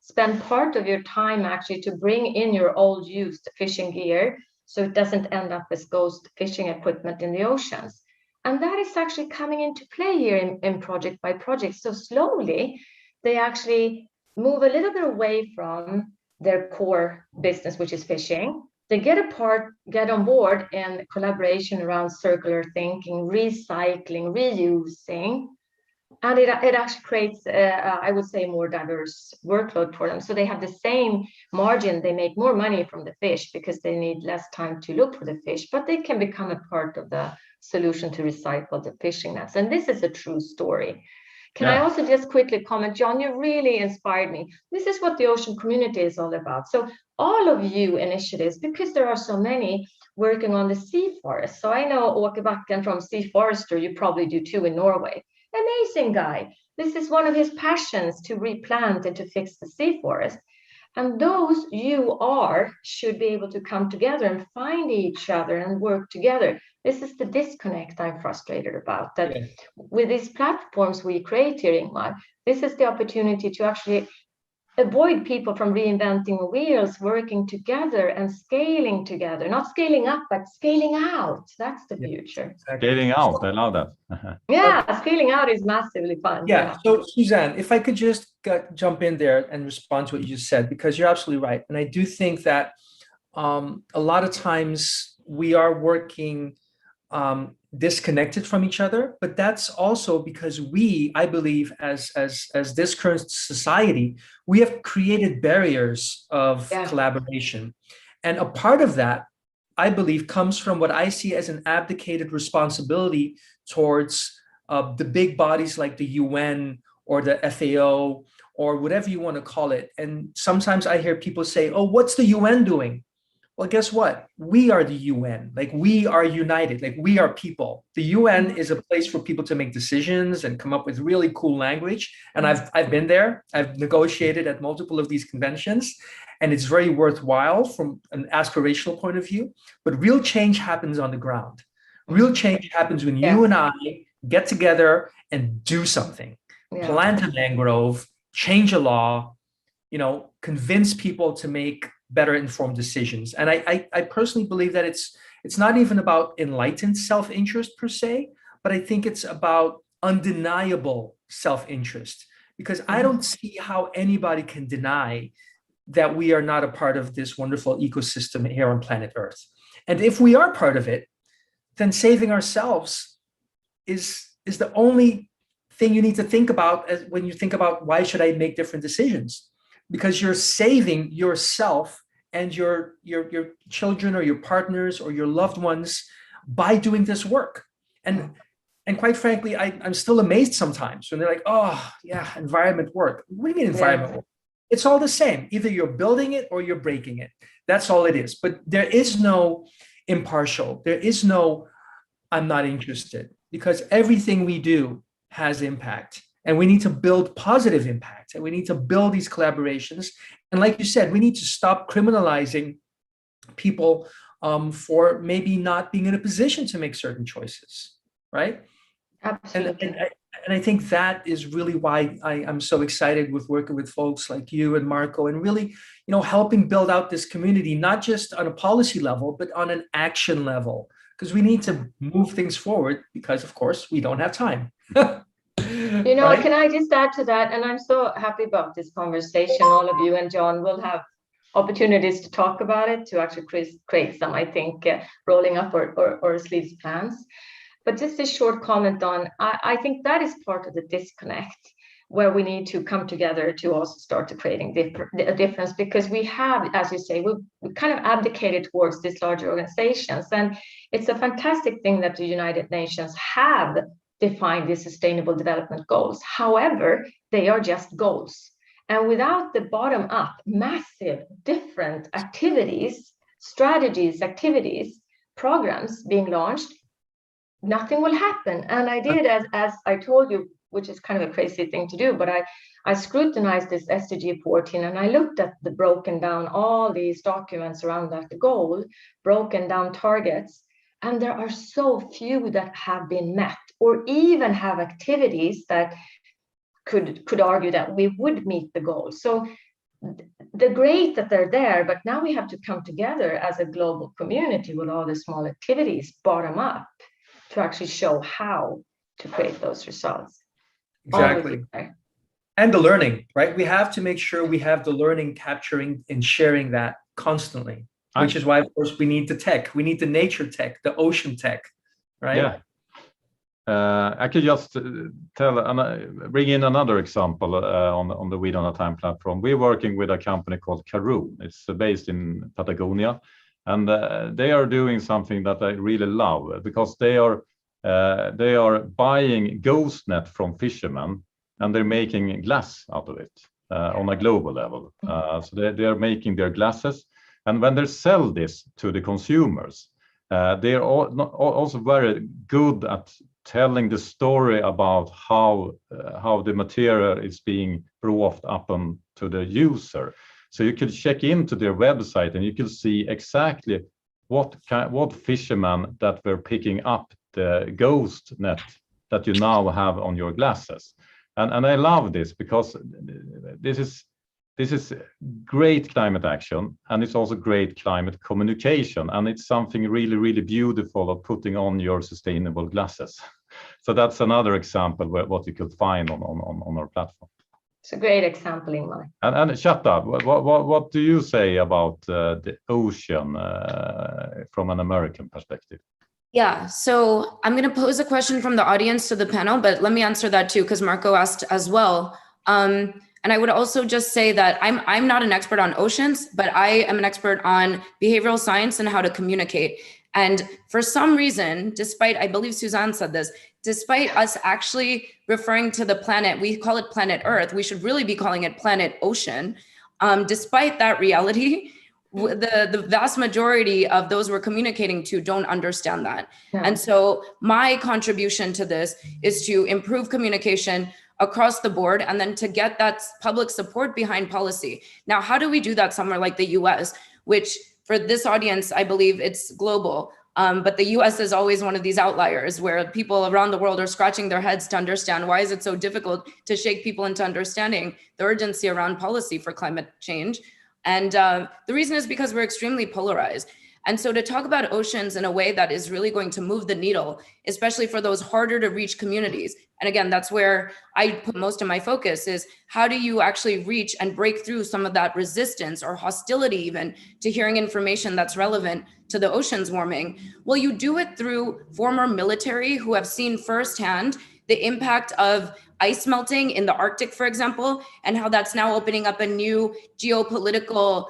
Speaker 4: Spend part of your time actually to bring in your old used fishing gear, so it doesn't end up as ghost fishing equipment in the oceans. And that is actually coming into play here in project by project. So slowly, they actually move a little bit away from their core business, which is fishing. They get on board in collaboration around circular thinking, recycling, reusing, and it actually creates, I would say, more diverse workload for them. So they have the same margin, they make more money from the fish because they need less time to look for the fish, but they can become a part of the solution to recycle the fishing nets. And this is a true story. Can I also just quickly comment, John, you really inspired me. This is what the ocean community is all about. So all of you initiatives, because there are so many working on the sea forest. So I know Åke Bakken from Sea Forester, you probably do too in Norway. Amazing guy. This is one of his passions, to replant and to fix the sea forest. And those should be able to come together and find each other and work together. This is the disconnect I'm frustrated about, that with these platforms we create here, Ingmar, this is the opportunity to actually avoid people from reinventing wheels, working together and scaling together, not scaling up, but scaling out. That's the future.
Speaker 3: Scaling out, I love that.
Speaker 4: Yeah, scaling out is massively fun.
Speaker 5: Yeah. So Suzanne, if I could just jump in there and respond to what you just said, because you're absolutely right. And I do think that a lot of times we are working disconnected from each other, but that's also because I believe, as this current society, we have created barriers of collaboration, and a part of that, I believe, comes from what I see as an abdicated responsibility towards the big bodies like the UN or the FAO or whatever you want to call it. And sometimes I hear people say, "Oh, what's the UN doing?" Well, guess what? We are the UN. Like, we are united. Like, we are people. The UN is a place for people to make decisions and come up with really cool language. And I've been there. I've negotiated at multiple of these conventions, and it's very worthwhile from an aspirational point of view. But real change happens on the ground. Real change happens when you and I get together and do something. Plant a mangrove, change a law, convince people to make better informed decisions. And I personally believe that it's not even about enlightened self-interest per se, but I think it's about undeniable self-interest, because I don't see how anybody can deny that we are not a part of this wonderful ecosystem here on planet Earth. And if we are part of it, then saving ourselves is the only thing you need to think about when you think about, why should I make different decisions? Because you're saving yourself and your children or your partners or your loved ones by doing this work. And quite frankly, I'm still amazed sometimes when they're like, "Oh, yeah, environment work." What do you mean environment work? It's all the same. Either you're building it or you're breaking it. That's all it is. But there is no impartial. There is no, "I'm not interested," because everything we do has impact. And we need to build positive impact, and we need to build these collaborations. And like you said, we need to stop criminalizing people for maybe not being in a position to make certain choices, right?
Speaker 4: Absolutely.
Speaker 5: And I think that is really why I'm so excited with working with folks like you and Marco, and really, helping build out this community, not just on a policy level, but on an action level, because we need to move things forward, because of course we don't have time. Right?
Speaker 4: Can I just add to that? And I'm so happy about this conversation. All of you and John will have opportunities to talk about it, to actually create some, I think, rolling up or sleeves plans. But just a short comment on, I think that is part of the disconnect, where we need to come together to also start to creating a difference, because we have, as you say, we kind of abdicated towards these larger organizations. And it's a fantastic thing that the United Nations have defined the Sustainable Development Goals. However, they are just goals. And without the bottom up, massive different activities, strategies, activities, programs being launched, nothing will happen. And I did, as I told you, which is kind of a crazy thing to do, but I scrutinized this SDG 14, and I looked at the broken down, all these documents around that goal, broken down targets, and there are so few that have been met, or even have activities that could argue that we would meet the goal. So they're great that they're there, but now we have to come together as a global community with all the small activities bottom up to actually show how to create those results.
Speaker 5: Exactly. And the learning, right? We have to make sure we have the learning, capturing and sharing that constantly, which is why, of course, we need the tech. We need the nature tech, the ocean tech, right?
Speaker 3: Yeah. I could just bring in another example on the We Don't Have Time platform. We're working with a company called Karoon. It's based in Patagonia, and they are doing something that I really love, because they are buying ghost net from fishermen, and they're making glass out of it on a global level. So they are making their glasses, and when they sell this to the consumers, they are also very good at telling the story about how the material is being brought up to the user. So you could check into their website and you can see exactly what fishermen that were picking up the ghost net that you now have on your glasses. And I love this, because this is great climate action, and it's also great climate communication, and it's something really, really beautiful of putting on your sustainable glasses. So that's another example what you could find on our platform.
Speaker 4: It's a great example, Ingmar.
Speaker 3: And Shatta, what do you say about the ocean from an American perspective?
Speaker 2: Yeah, so I'm going to pose a question from the audience to the panel, but let me answer that too, because Marco asked as well. And I would also just say that I'm not an expert on oceans, but I am an expert on behavioral science and how to communicate. And for some reason, despite, I believe Suzanne said this, despite us actually referring to the planet, we call it planet Earth, we should really be calling it planet ocean. Despite that reality, the vast majority of those we're communicating to don't understand that. Yeah. And so my contribution to this is to improve communication across the board, and then to get that public support behind policy. Now, how do we do that somewhere like the US, which for this audience, I believe it's global, but the US is always one of these outliers where people around the world are scratching their heads to understand why is it so difficult to shake people into understanding the urgency around policy for climate change. And the reason is because we're extremely polarized. And so to talk about oceans in a way that is really going to move the needle, especially for those harder to reach communities. And again, that's where I put most of my focus, is how do you actually reach and break through some of that resistance or hostility even to hearing information that's relevant to the oceans warming? Well, you do it through former military who have seen firsthand the impact of ice melting in the Arctic, for example, and how that's now opening up a new geopolitical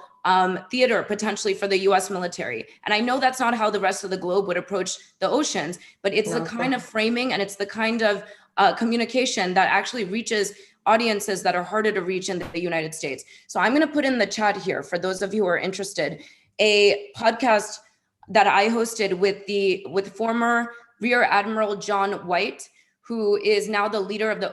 Speaker 2: theater potentially for the US military. And I know that's not how the rest of the globe would approach the oceans, but it's the kind of framing and it's the kind of communication that actually reaches audiences that are harder to reach in the United States. So I'm going to put in the chat here, for those of you who are interested, a podcast that I hosted with former Rear Admiral John White, who is now the leader of the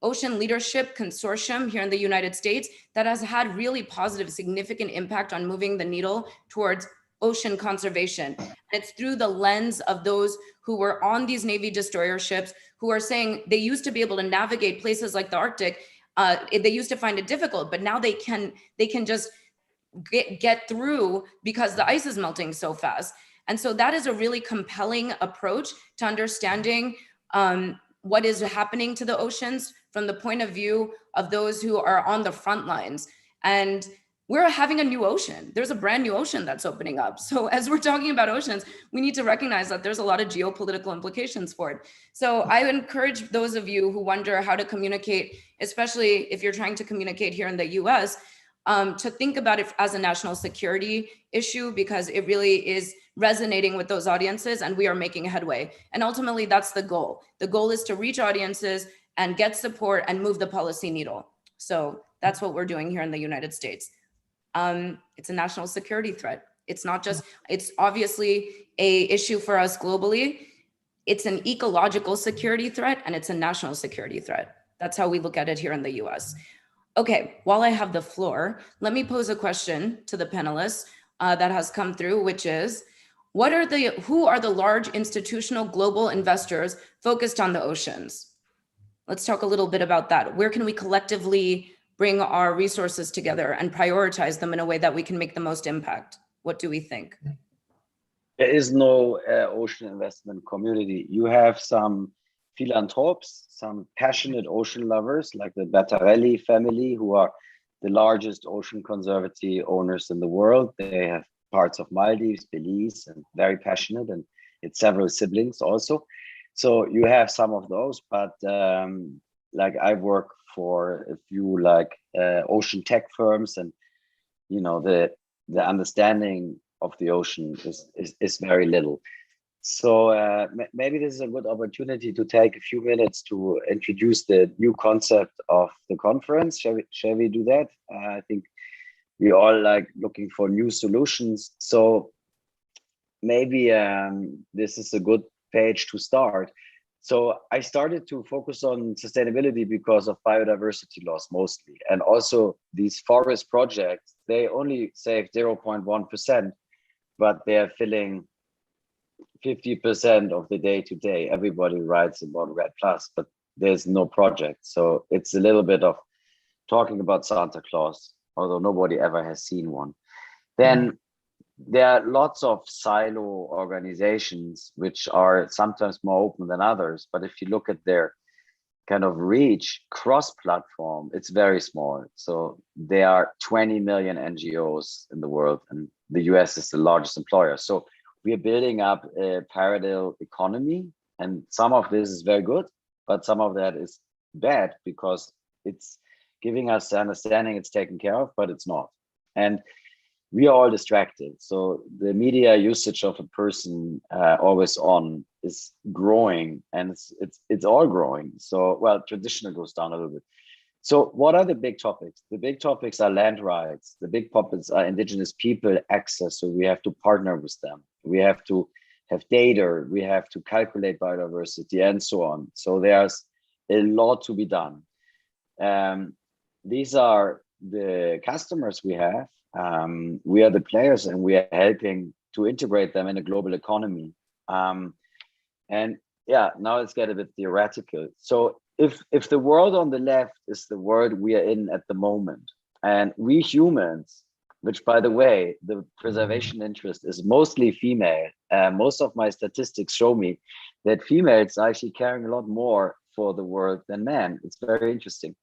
Speaker 2: Ocean Leadership Consortium here in the United States, that has had really positive, significant impact on moving the needle towards ocean conservation. And it's through the lens of those who were on these Navy destroyer ships, who are saying they used to be able to navigate places like the Arctic. They used to find it difficult, but now they can just get through because the ice is melting so fast. And so that is a really compelling approach to understanding what is happening to the oceans from the point of view of those who are on the front lines. And we're having a new ocean. There's a brand new ocean that's opening up. So as we're talking about oceans, we need to recognize that there's a lot of geopolitical implications for it. So I encourage those of you who wonder how to communicate, especially if you're trying to communicate here in the US, to think about it as a national security issue, because it really is resonating with those audiences and we are making headway. And ultimately, that's the goal. The goal is to reach audiences and get support and move the policy needle. So that's what we're doing here in the United States. It's a national security threat. It's not just, it's obviously an issue for us globally. It's an ecological security threat and it's a national security threat. That's how we look at it here in the US. Okay, while I have the floor, let me pose a question to the panelists that has come through, which is, who are the large institutional global investors focused on the oceans? Let's talk a little bit about that. Where can we collectively bring our resources together and prioritize them in a way that we can make the most impact? What do we think?
Speaker 1: There is no ocean investment community. You have some philanthropes, some passionate ocean lovers like the Battarelli family, who are the largest ocean conservancy owners in the world. They have parts of Maldives, Belize, and very passionate, and it's several siblings also. So you have some of those, but like I work for a few like ocean tech firms, and the understanding of the ocean is very little. So maybe this is a good opportunity to take a few minutes to introduce the new concept of the conference. Shall we do that? I think we all like looking for new solutions. So maybe this is a good page to start. So I started to focus on sustainability because of biodiversity loss mostly. And also these forest projects, they only save 0.1%, but they're filling 50% of the day-to-day. Everybody writes about REDD+, but there's no project. So it's a little bit of talking about Santa Claus, although nobody ever has seen one. Then there are lots of silo organizations which are sometimes more open than others. But if you look at their kind of reach cross-platform, it's very small. So there are 20 million NGOs in the world, and the US is the largest employer. So we are building up a parallel economy, and some of this is very good, but some of that is bad because it's giving us the understanding it's taken care of, but it's not. And we are all distracted. So the media usage of a person always on is growing, and it's all growing. So, well, traditional goes down a little bit. So what are the big topics? The big topics are land rights. The big topics are indigenous people access. So we have to partner with them. We have to have data. We have to calculate biodiversity and so on. So there's a lot to be done. These are the customers we have. We are the players, and we are helping to integrate them in a global economy. And yeah, now let's get a bit theoretical. So if the world on the left is the world we are in at the moment, and we humans, which by the way, the preservation interest is mostly female. Most of my statistics show me that females are actually caring a lot more for the world than men. It's very interesting.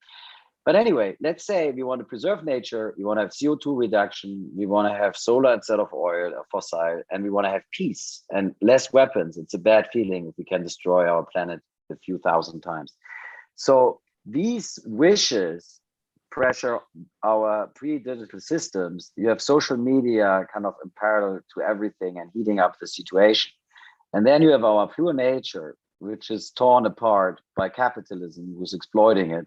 Speaker 1: But anyway, let's say we want to preserve nature, we want to have CO2 reduction, we want to have solar instead of oil or fossil, and we want to have peace and less weapons. It's a bad feeling if we can destroy our planet a few thousand times. So these wishes pressure our pre-digital systems. You have social media kind of in parallel to everything and heating up the situation. And then you have our pure nature, which is torn apart by capitalism, who's exploiting it.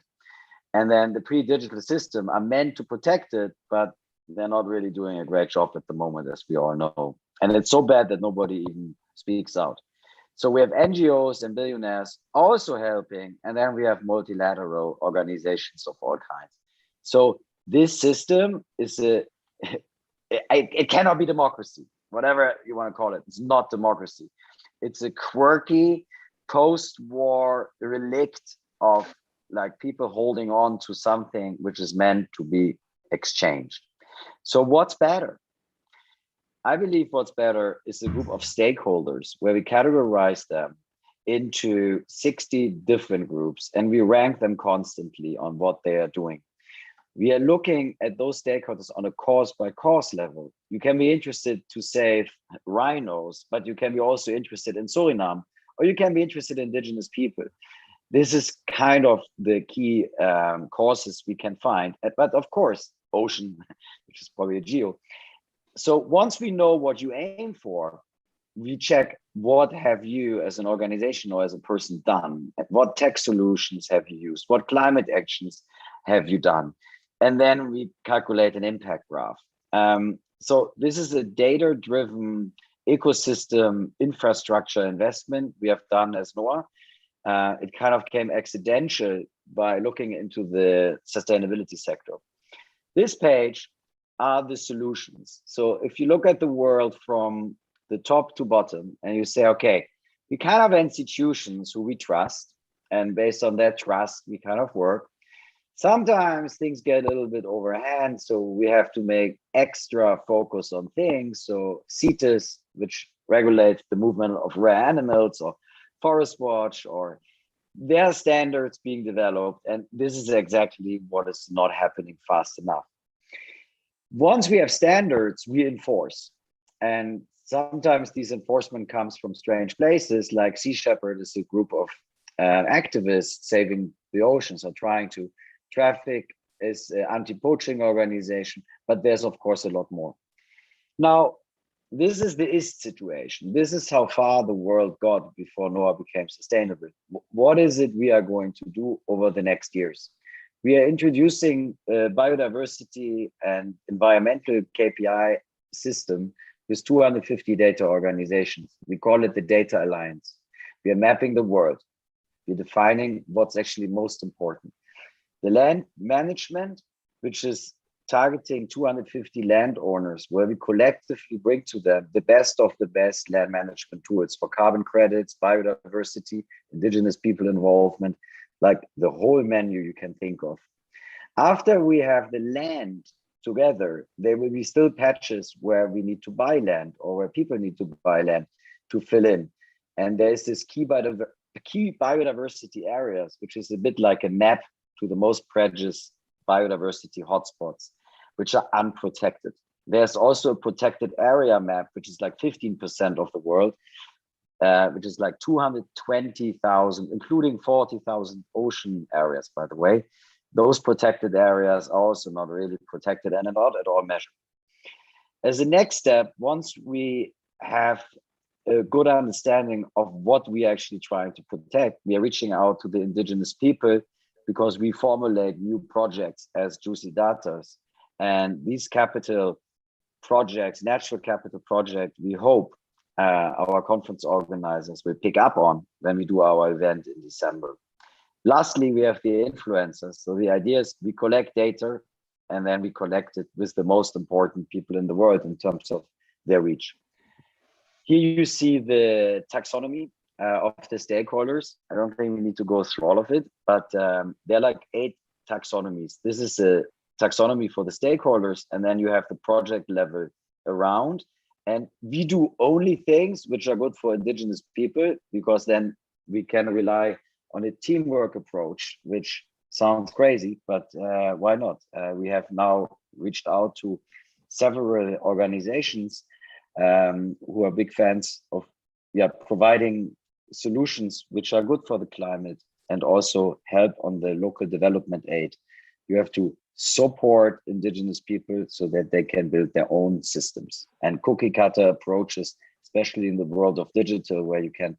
Speaker 1: And then the pre-digital system are meant to protect it, but they're not really doing a great job at the moment, as we all know. And it's so bad that nobody even speaks out. So we have NGOs and billionaires also helping, and then we have multilateral organizations of all kinds. So this system is it cannot be democracy, whatever you want to call it. It's not democracy. It's a quirky post-war relict of like people holding on to something which is meant to be exchanged. So what's better? I believe what's better is a group of stakeholders where we categorize them into 60 different groups, and we rank them constantly on what they are doing. We are looking at those stakeholders on a cause by cause level. You can be interested to save rhinos, but you can be also interested in Suriname, or you can be interested in indigenous people. This is kind of the key causes we can find, but of course, ocean, which is probably a geo. So once we know what you aim for, we check what have you as an organization or as a person done? What tech solutions have you used? What climate actions have you done? And then we calculate an impact graph. So this is a data-driven ecosystem infrastructure investment we have done as NOAA. It kind of came accidental by looking into the sustainability sector. This page are the solutions. So if you look at the world from the top to bottom and you say, okay, we kind of have institutions who we trust, and based on that trust, we kind of work. Sometimes things get a little bit overhand, so we have to make extra focus on things. So CITES, which regulates the movement of rare animals, or Forest Watch, or there are standards being developed, and this is exactly what is not happening fast enough. Once we have standards, we enforce. And sometimes this enforcement comes from strange places, like Sea Shepherd is a group of activists saving the oceans or trying to. Traffic is an anti-poaching organization, but there's of course a lot more. Now, this is the ist situation. This is how far the world got before Noah became sustainable. What is it we are going to do over the next years? We are introducing a biodiversity and environmental KPI system with 250 data organizations. We call it the Data Alliance. We are mapping the world. We're defining what's actually most important. The land management, which is targeting 250 landowners, where we collectively bring to them the best of the best land management tools for carbon credits, biodiversity, indigenous people involvement, like the whole menu you can think of. After we have the land together, there will be still patches where we need to buy land or where people need to buy land to fill in. And there's this key biodiversity areas, which is a bit like a map to the most precious biodiversity hotspots, which are unprotected. There's also a protected area map, which is like 15% of the world, which is like 220,000, including 40,000 ocean areas, by the way. Those protected areas are also not really protected and not at all measured. As a next step, once we have a good understanding of what we are actually trying to protect, we are reaching out to the indigenous people because we formulate new projects as Juicy Datas. And these capital projects, natural capital project, we hope our conference organizers will pick up on when we do our event in December. Lastly, we have the influencers. So the idea is we collect data and then we collect it with the most important people in the world in terms of their reach. Here you see the taxonomy of the stakeholders. I don't think we need to go through all of it, but there are like 8 taxonomies. This is a taxonomy for the stakeholders, and then you have the project level around. And we do only things which are good for indigenous people, because then we can rely on a teamwork approach, which sounds crazy, but why not? We have now reached out to several organizations who are big fans of providing solutions which are good for the climate and also help on the local development aid. You have to support indigenous people so that they can build their own systems, and cookie cutter approaches, especially in the world of digital, where you can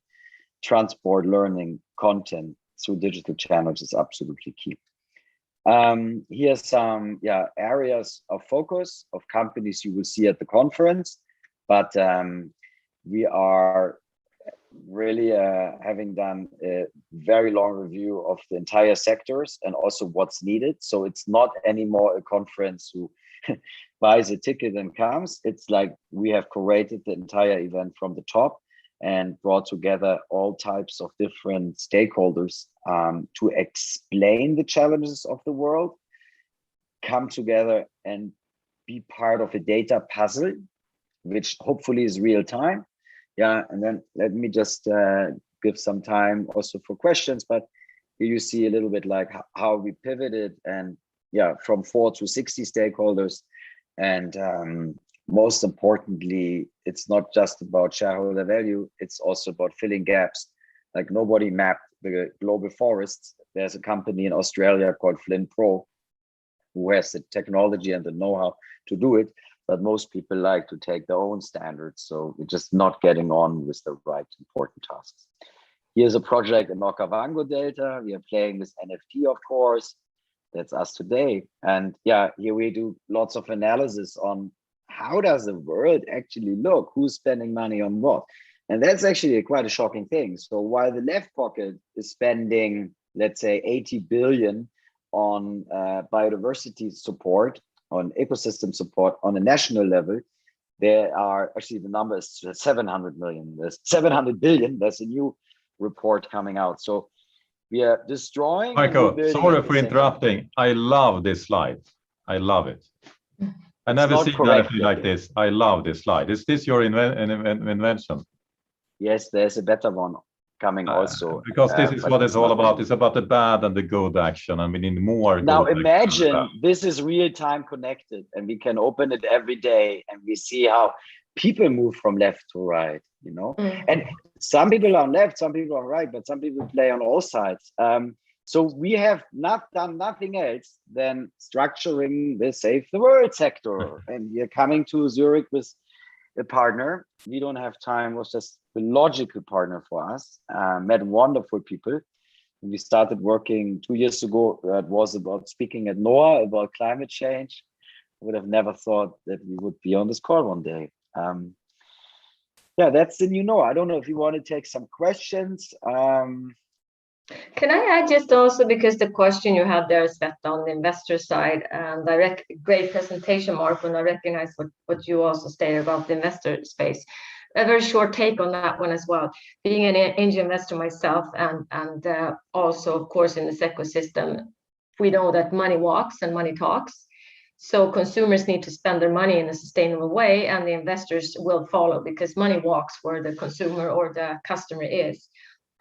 Speaker 1: transport learning content through digital channels, is absolutely key. Here's some areas of focus of companies you will see at the conference, but we are really having done a very long review of the entire sectors and also what's needed. So it's not anymore a conference who buys a ticket and comes. It's like we have curated the entire event from the top and brought together all types of different stakeholders to explain the challenges of the world, come together and be part of a data puzzle, which hopefully is real time. And then let me just give some time also for questions, but here you see a little bit like how we pivoted, and from 4 to 60 stakeholders. And most importantly, it's not just about shareholder value, it's also about filling gaps. Like nobody mapped the global forests. There's a company in Australia called Flint Pro who has the technology and the know-how to do it, but most people like to take their own standards. So we're just not getting on with the right important tasks. Here's a project in Okavango Delta. We are playing with NFT, of course. That's us today. And here we do lots of analysis on how does the world actually look? Who's spending money on what? And that's actually quite a shocking thing. So while the left pocket is spending, let's say, 80 billion on biodiversity support, on ecosystem support on a national level, there are actually, the number is 700 million. There's 700 billion. There's a new report coming out. So we are destroying.
Speaker 3: Michael, sorry for interrupting. I love this slide. I love it. I never seen anything like this. I love this slide. Is this your invention?
Speaker 1: Yes, there's a better one coming also.
Speaker 3: Because this is what it's all about. It's about the bad and the good action, and we need more.
Speaker 1: Now imagine this is real time connected, and we can open it every day, and we see how people move from left to right, you know. And some people are on left, some people are right, but some people play on all sides. So we have not done nothing else than structuring the Save the World sector, and we are coming to Zurich with a partner. We Don't Have Time was just the logical partner for us. Met wonderful people. We started working 2 years ago. It was about speaking at NOAA about climate change. I would have never thought that we would be on this call one day. Yeah, that's the new NOAA. I don't know if you want to take some questions.
Speaker 4: Can I add just also, because the question you had there is set on the investor side, and great presentation, Marco, and I recognize what you also stated about the investor space. A very short take on that one as well. Being an angel investor myself, and also, of course, in this ecosystem, we know that money walks and money talks. So consumers need to spend their money in a sustainable way, and the investors will follow, because money walks where the consumer or the customer is.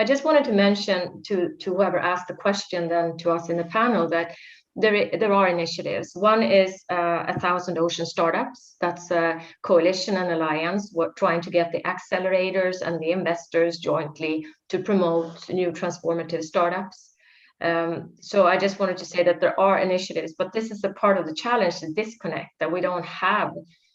Speaker 4: I just wanted to mention to whoever asked the question, then to us in the panel, that there are initiatives. One is 1,000 Ocean Startups. That's a coalition and alliance trying to get the accelerators and the investors jointly to promote new transformative startups. So I just wanted to say that there are initiatives, but this is a part of the challenge, the disconnect, that we don't have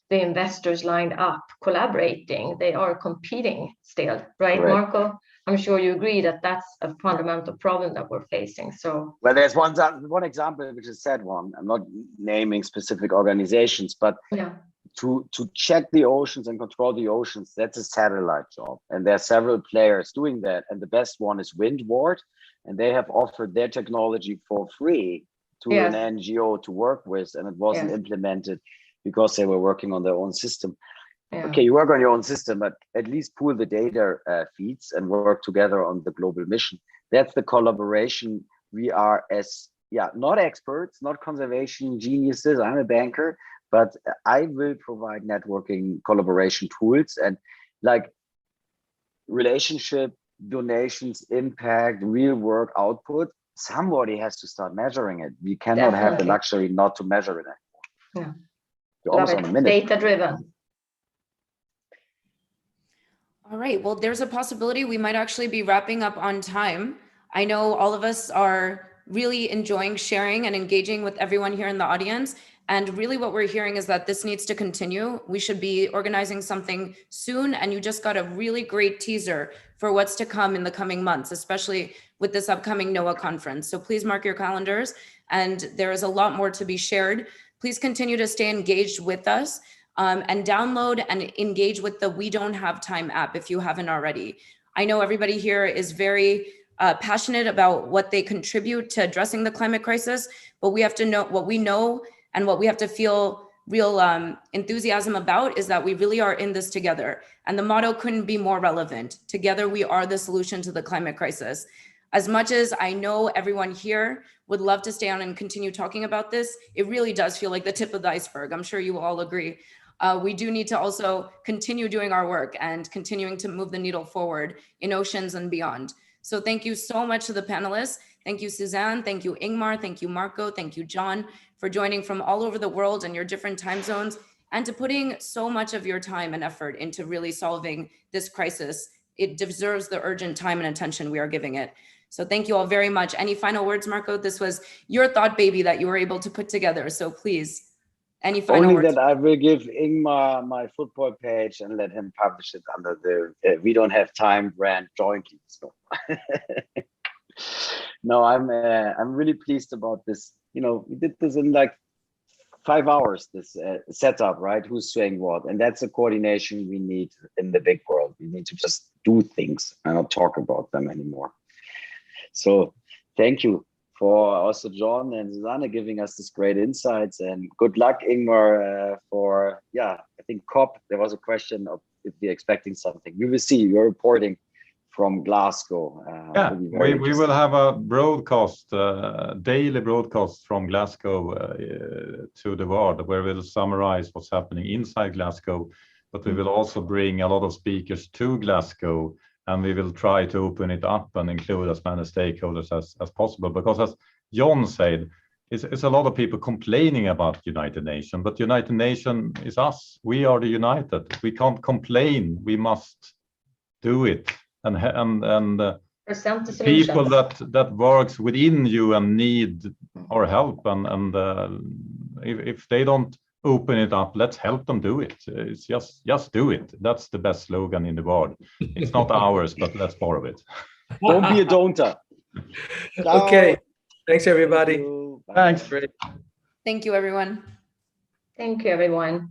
Speaker 4: the investors lined up collaborating. They are competing still, right,
Speaker 1: Correct.
Speaker 4: Marco? I'm sure you agree that that's a fundamental problem that we're facing. So,
Speaker 1: well, there's one example, which is a sad one. I'm not naming specific organizations, but to check the oceans and control the oceans, that's a satellite job. And there are several players doing that. And the best one is Windward. And they have offered their technology for free to an NGO to work with. And it wasn't implemented because they were working on their own system. Okay, you work on your own system, but at least pool the data feeds and work together on the global mission. That's the collaboration. We are not experts, not conservation geniuses. I'm a banker, but I will provide networking collaboration tools, and like relationship, donations, impact, real work output. Somebody has to start measuring it. We cannot have the luxury not to measure it anymore. You're almost on a minute.
Speaker 4: Data driven.
Speaker 2: All right, well, there's a possibility we might actually be wrapping up on time. I know all of us are really enjoying sharing and engaging with everyone here in the audience. And really what we're hearing is that this needs to continue. We should be organizing something soon. And you just got a really great teaser for what's to come in the coming months, especially with this upcoming NOAA conference. So please mark your calendars. And there is a lot more to be shared. Please continue to stay engaged with us. And download and engage with the We Don't Have Time app if you haven't already. I know everybody here is very passionate about what they contribute to addressing the climate crisis, but we have to know what we know, and what we have to feel real enthusiasm about is that we really are in this together. And the motto couldn't be more relevant. Together, we are the solution to the climate crisis. As much as I know everyone here would love to stay on and continue talking about this, it really does feel like the tip of the iceberg. I'm sure you will all agree. We do need to also continue doing our work and continuing to move the needle forward in oceans and beyond. So thank you so much to the panelists. Thank you, Suzanne. Thank you, Ingmar. Thank you, Marco. Thank you, John, for joining from all over the world and your different time zones, and to putting so much of your time and effort into really solving this crisis. It deserves the urgent time and attention we are giving it. So thank you all very much. Any final words, Marco? This was your thought baby that you were able to put together. So please. Any final words?
Speaker 1: That I will give Ingmar my football page and let him publish it under the We Don't Have Time brand jointly. So no, I'm really pleased about this. You know, we did this in like 5 hours, this setup, right? Who's saying what? And that's a coordination we need in the big world. We need to just do things and not talk about them anymore. So thank you for also John and Susanne giving us this great insights, and good luck, Ingmar, for, I think COP, there was a question of if we're expecting something. We will see. You're reporting from Glasgow.
Speaker 3: We will have a broadcast, daily broadcast from Glasgow to the world, where we'll summarize what's happening inside Glasgow, but we will also bring a lot of speakers to Glasgow and we will try to open it up and include as many stakeholders as possible. Because as John said, it's a lot of people complaining about United Nations, but United Nations is us. We are the United. We can't complain. We must do it. And
Speaker 4: present the
Speaker 3: people
Speaker 4: solutions.
Speaker 3: that works within you and need our help, and if they don't open it up, let's help them do it. It's just do it. That's the best slogan in the world. It's not ours, but let's borrow it.
Speaker 1: Don't be a don'ter.
Speaker 5: Okay. Thanks, everybody.
Speaker 3: Thanks.
Speaker 2: Thank you, everyone.
Speaker 4: Thank you, everyone.